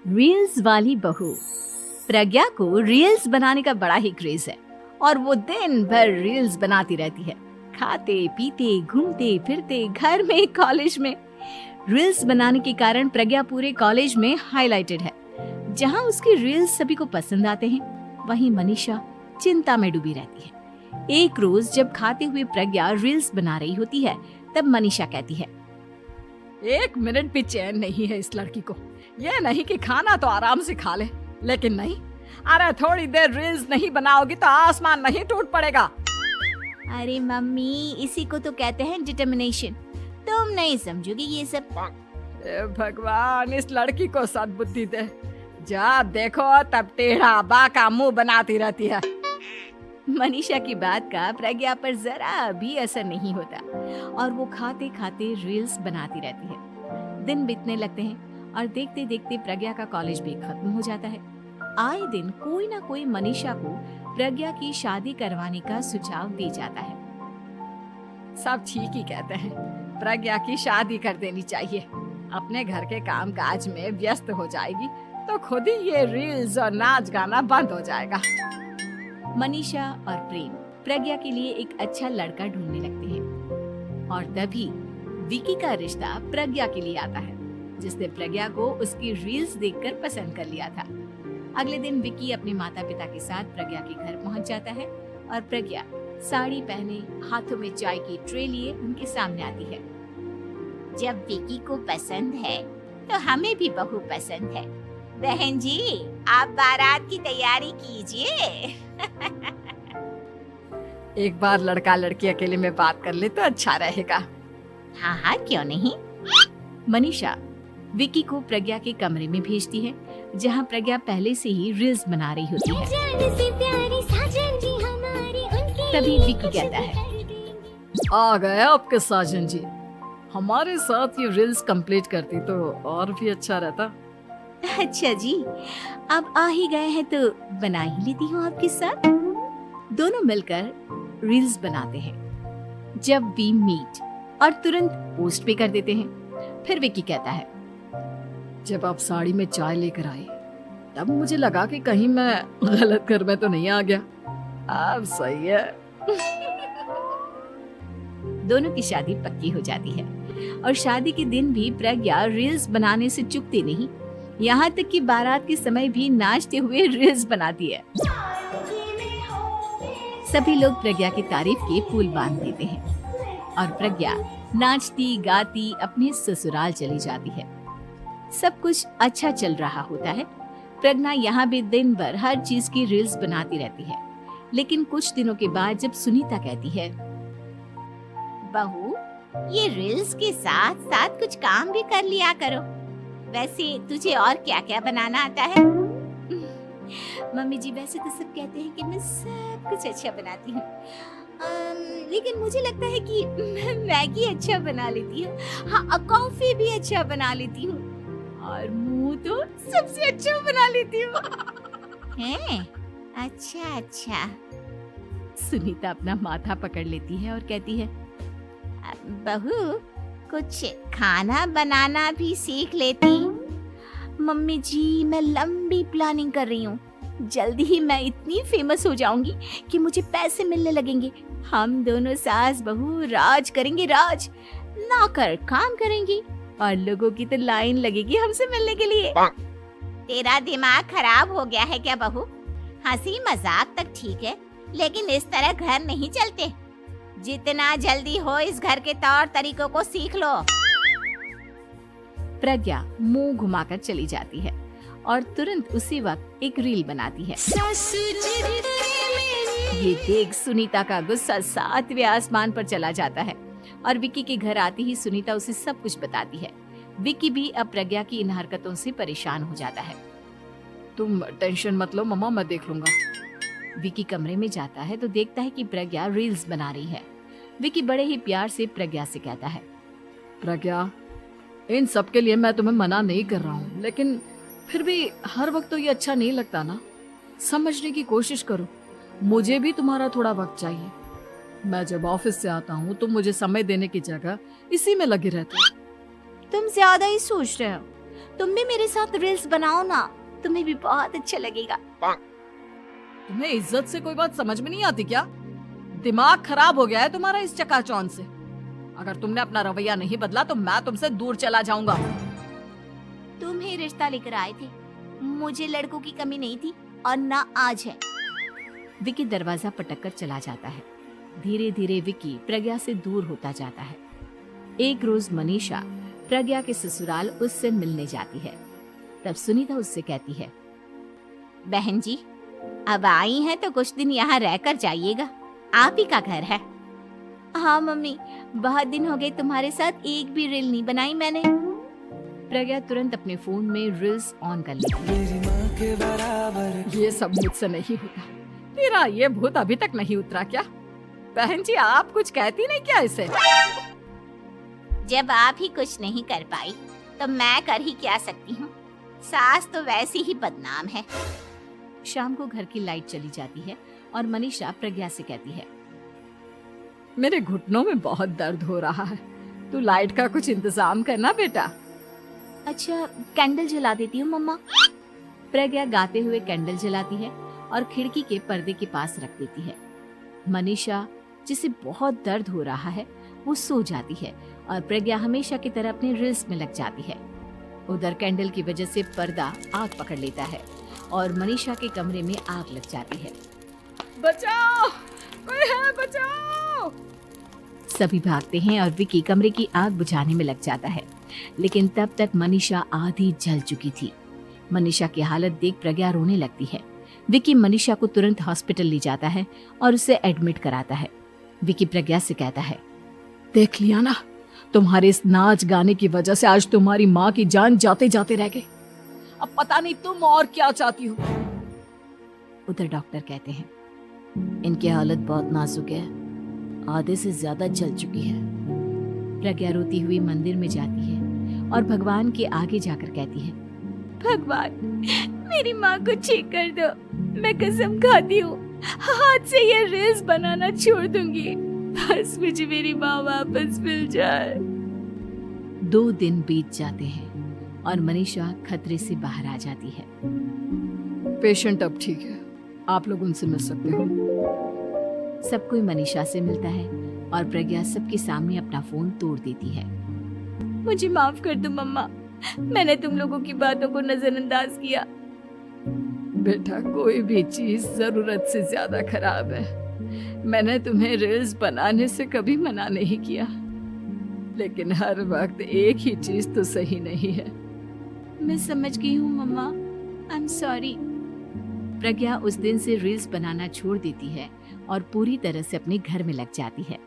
Reels वाली बहू। प्रज्ञा को रील्स बनाने का बड़ा ही क्रेज है और वो दिन भर रील्स बनाती रहती है। खाते पीते घूमते फिरते घर में कॉलेज में रील्स बनाने के कारण प्रज्ञा पूरे कॉलेज में हाईलाइटेड है। जहां उसकी रील्स सभी को पसंद आते हैं, वहीं मनीषा चिंता में डूबी रहती है। एक रोज जब खाते हुए प्रज्ञा रील्स बना रही होती है, तब मनीषा कहती है, 1 मिनट भी चैन नहीं है इस लड़की को। ये नहीं कि खाना तो आराम से खा ले, लेकिन नहीं, अरे थोड़ी देर रील्स नहीं बनाओगी तो आसमान नहीं टूट पड़ेगा। अरे मम्मी, इसी को तो कहते हैं डिटर्मिनेशन। तुम नहीं समझोगी ये सब। भगवान, इस लड़की को सद्बुद्धि दे। जब देखो तब टेढ़ा बाका मुंह बनाती रहती है। मनीषा की बात का प्रज्ञा पर जरा भी असर नहीं होता और वो खाते खाते रील्स बनाती रहती है। दिन बीतने लगते हैं और देखते देखते प्रज्ञा का कॉलेज भी खत्म हो जाता है। आए दिन कोई ना कोई मनीषा को प्रज्ञा की शादी करवाने का सुझाव दे जाता है। सब ठीक ही कहते हैं, प्रज्ञा की शादी कर देनी चाहिए। अपने घर के काम काज में व्यस्त हो जाएगी तो खुद ही ये रील्स और नाच गाना बंद हो जाएगा। मनीषा और प्रेम प्रज्ञा के लिए एक अच्छा लड़का ढूंढने लगते हैं और तभी विकी का रिश्ता प्रज्ञा के लिए आता है, जिसने प्रज्ञा को उसकी रील्स देखकर पसंद कर लिया था। अगले दिन विकी अपने माता पिता के साथ प्रज्ञा के घर पहुंच जाता है और प्रज्ञा साड़ी पहने हाथों में चाय की ट्रे लिए उनके सामने आती है। जब विकी को पसंद है तो हमें भी बहू पसंद है। बहन जी, आप बारात की तैयारी कीजिए। एक बार लड़का लड़की अकेले में बात कर ले तो अच्छा रहेगा। हाँ हाँ, क्यों नहीं। मनीषा विकी को प्रज्ञा के कमरे में भेजती है, जहां प्रज्ञा पहले से ही रील्स बना रही होती है। तभी विकी कहता है, आ गए आपके साजन जी। हमारे साथ ये रील्स कंप्लीट करती तो और भी अच्छा रहता। अच्छा जी, अब आ ही गए हैं तो बना ही लेती हूँ आपके साथ। दोनों मिलकर रील्स बनाते हैं। जब वी मीट और तुरंत पोस्ट भी कर देते हैं। फिर विकी कहता है, जब आप साड़ी में चाय लेकर आए तब मुझे लगा कि कहीं मैं गलत घर में तो नहीं आ गया। अब सही है। दोनों की शादी पक्की हो जाती है और शादी के दिन भी प्रज्ञा रील्स बनाने से चूकती नहीं। यहाँ तक कि बारात के समय भी नाचते हुए रील्स बनाती है। सभी लोग प्रज्ञा की तारीफ के पुल बांध देते हैं और प्रज्ञा नाचती गाती अपने ससुराल चली जाती है। सब कुछ अच्छा चल रहा होता है। प्रज्ञा यहाँ भी दिन भर हर चीज की रील्स बनाती रहती है। लेकिन कुछ दिनों के बाद जब सुनीता कहती है, बहू, ये रील्स के साथ साथ कुछ काम भी कर लिया करो। वैसे तुझे और क्या क्या बनाना आता है? मम्मी जी, वैसे तो सब कहते हैं कि मैं सब कुछ अच्छा बनाती हूँ, लेकिन मुझे लगता है कि मैं मैगी अच्छा बना लेती हूँ। हाँ, कॉफी भी अच्छा बना लेती हूँ और मुंह तो सबसे अच्छा बना लेती हूँ। हैं? अच्छा अच्छा। सुनीता अपना माथा पकड़ लेती है और कहती है, बहू, कुछ खाना बनाना भी सीख लेती। मम्मी जी, मैं लंबी प्लानिंग कर रही हूँ। जल्दी ही मैं इतनी फेमस हो जाऊंगी कि मुझे पैसे मिलने लगेंगे। हम दोनों सास बहू राज करेंगे, राज। नौकर काम करेंगी और लोगों की तो लाइन लगेगी हमसे मिलने के लिए। तेरा दिमाग खराब हो गया है क्या बहू? हंसी मजाक तक ठीक है, लेकिन इस तरह घर नहीं चलते। जितना जल्दी हो इस घर के तौर तरीकों को सीख लो। प्रज्ञा मुंह घुमाकर चली जाती है और तुरंत उसी वक्त एक रील बनाती है। ये देख सुनीता का गुस्सा 7वें आसमान पर चला जाता है और विकी के घर आती ही सुनीता उसे सब कुछ बताती है। विकी भी अब प्रज्ञा की इन हरकतों से परेशान हो जाता है। तुम टेंशन मत लो मम्मा, मैं देख लूंगा। विकी कमरे में जाता है तो देखता है कि प्रज्ञा रील्स बना रही है। विकी बड़े ही प्यार से प्रज्ञा से कहता है, प्रज्ञा, इन सब के लिए मैं तुम्हें मना नहीं कर रहा हूँ, लेकिन फिर भी हर वक्त तो ये अच्छा नहीं लगता ना। समझने की कोशिश करो, मुझे भी तुम्हारा थोड़ा वक्त चाहिए। मैं जब ऑफिस से आता हूँ तो मुझे समय देने की जगह इसी में लगी रहती है। तुम ज्यादा ही सोच रहे हो। तुम भी मेरे साथ रील्स बनाओ ना, तुम्हें भी बहुत अच्छा लगेगा। तुम्हें इज्जत से कोई बात समझ में नहीं आती क्या? दिमाग खराब हो गया है तुम्हारा इस चकाचौंध से। अगर तुमने अपना रवैया नहीं बदला तो मैं तुमसे दूर चला जाऊंगा। तुम ही रिश्ता लेकर आए थे, मुझे लड़कों की कमी नहीं थी और ना आज है। विकी दरवाजा पटककर चला जाता है। धीरे धीरे विकी प्रज्ञा से दूर होता जाता है। एक रोज मनीषा प्रज्ञा के ससुराल उससे मिलने जाती है। तब सुनीता उससे कहती है, बहन जी, अब आई हैं तो कुछ दिन यहाँ रहकर जाइएगा, आप ही का घर है। हाँ मम्मी, बहुत दिन हो गए तुम्हारे साथ एक भी रील नहीं बनाई मैंने। प्रज्ञा तुरंत अपने फोन में रील्स ऑन कर लेती है। ये सब मुझसे नहीं होता। तेरा ये भूत अभी तक नहीं उतरा क्या? बहन जी, आप कुछ कहती नहीं क्या इसे? जब आप ही कुछ नहीं कर पाई तो मैं कर ही क्या सकती हूँ। सास तो वैसी ही बदनाम है। शाम को घर की लाइट चली जाती है और मनीषा प्रज्ञा से कहती है, मेरे घुटनों में बहुत दर्द हो रहा है, तू लाइट का कुछ इंतजाम करना बेटा। अच्छा, कैंडल जला देती हूँ मम्मा। प्रज्ञा गाते हुए कैंडल जलाती है और खिड़की के पर्दे के पास रख देती है। मनीषा, जिसे बहुत दर्द हो रहा है, वो सो जाती है और प्रज्ञा हमेशा की तरह अपने रील्स में लग जाती है। उधर कैंडल की वजह से पर्दा आग पकड़ लेता है और मनीषा के कमरे में आग लग जाती है। बचाओ, कोई है, बचाओ। सभी भागते हैं और विकी कमरे की आग बुझाने में लग जाता है, लेकिन तब तक मनीषा आधी जल चुकी थी। मनीषा की हालत देख प्रज्ञा रोने लगती है। विकी मनीषा को तुरंत हॉस्पिटल ले जाता है और उसे एडमिट कराता है। विकी प्रज्ञा से कहता है, देख लिया ना, तुम्हारे इस नाच गाने की वजह से आज तुम्हारी माँ की जान जाते जाते रह गई। अब पता नहीं तुम और क्या चाहती हो। उधर डॉक्टर कहते हैं, इनकी हालत बहुत नाजुक है, आधे से ज्यादा जल चुकी है। प्रज्ञा रोती हुई मंदिर में जाती है और भगवान के आगे जाकर कहती है, भगवान, मेरी माँ को ठीक कर दो। मैं कसम खाती हूँ हाथ से ये रील्स बनाना छोड़ दूंगी, बस मुझे मेरी माँ वापस मिल जाए। 2 दिन बीत जाते हैं और मनीषा खतरे से बाहर आ जाती है। पेशेंट अब ठीक है, आप लोग उनसे मिल सकते हो। सब कोई मनीषा से मिलता है और प्रज्ञा सबके सामने अपना फोन तोड़ देती है। मुझे माफ कर दो मम्मा, मैंने तुम लोगों की बातों को नजरअंदाज किया। बेटा, कोई भी चीज जरूरत से ज्यादा खराब है। मैंने तुम्हें रील्स बनाने से कभी मना नहीं किया, लेकिन हर वक्त एक ही चीज तो सही नहीं है। मैं समझ गई हूँ मम्मा, आई एम सॉरी। प्रज्ञा उस दिन से रील्स बनाना छोड़ देती है और पूरी तरह से अपने घर में लग जाती है।